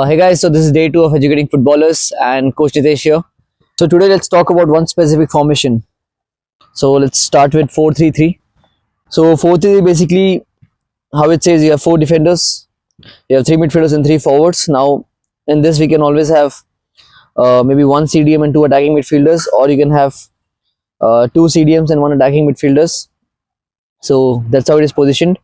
Hey guys, so this is day 2 of Educating Footballers and Coach Nitesh here. So today let's talk about one specific formation. So let's start with 4-3-3. So 4-3-3 basically how it says you have 4 defenders, you have 3 midfielders and 3 forwards. Now in this we can always have maybe 1 CDM and 2 attacking midfielders, or you can have 2 CDMs and 1 attacking midfielders. So that's how it is positioned.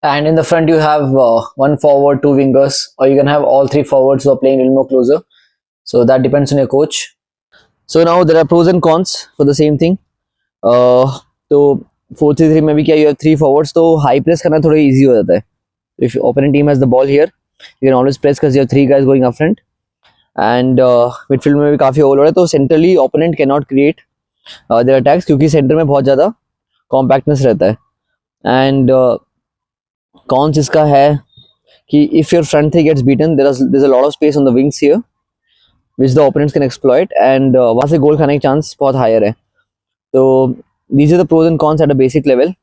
And in the front you have 1 forward, 2 wingers, or you can have all 3 forwards who are playing a little more closer. So that depends on your coach. So now there are pros and cons for the same thing. तो 4-3-3 में भी क्या, you have 3 forwards, तो high press करना थोड़ा easy हो जाता है. If your opponent team has the ball here, you can always press because you have 3 guys going up front. And midfield में भी काफी overload है, तो centrally opponent cannot create their attacks क्योंकि center में बहुत ज़्यादा compactness रहता है. And cons इसका है कि if your front three gets beaten, there's a lot of space on the wings here which the opponents can exploit, and वहाँ से goal खाने की chance बहुत higher है. So these are the pros and cons at a basic level.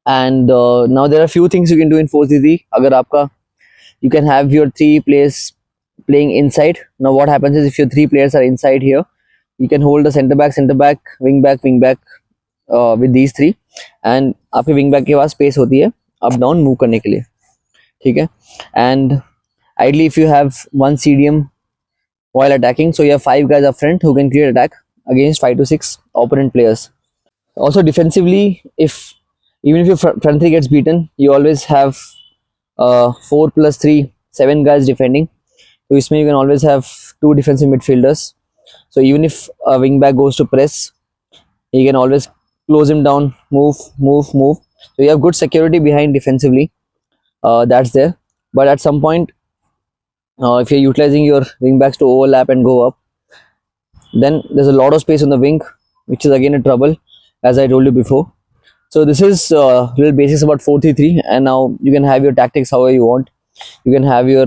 And now there are few things you can do in 4-3-3. अगर आपका, you can have your 3 players playing inside. Now what happens is if your 3 players are inside here, you can hold the center back, wing back with these 3, and आपके wing back के पास space होती है up down move करने के लिए, ठीक है. And ideally if you have 1 CDM while attacking, so you have 5 guys up front who can create attack against 5 to 6 opponent players. Also defensively, even if your front 3 gets beaten, you always have 4 plus 3, 7 guys defending. So इसमें you can always have 2 defensive midfielders. So even if a wing back goes to press, he can always close him down, move. So you have good security behind defensively. That's there. But at some point, if you're utilizing your wing backs to overlap and go up, then there's a lot of space on the wing, which is again a trouble, as I told you before. So this is little basics about 4-3-3, and now you can have your tactics however you want. You can have your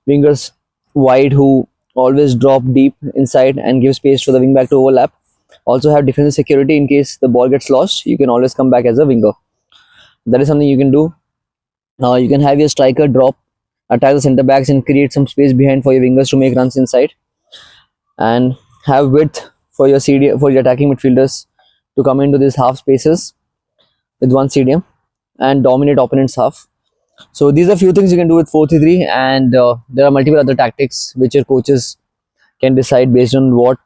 wingers wide who always drop deep inside and give space to the wing back to overlap. Also have defensive security in case the ball gets lost. You can always come back as a winger. That is something you can do. You can have your striker drop, attack the center backs and create some space behind for your wingers to make runs inside, and have width for your attacking midfielders to come into these half spaces with 1 CDM and dominate opponent's half. So these are few things you can do with 4-3-3, and there are multiple other tactics which your coaches can decide based on what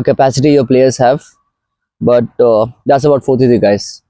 capacity your players have. But that's about 4-3-3, guys.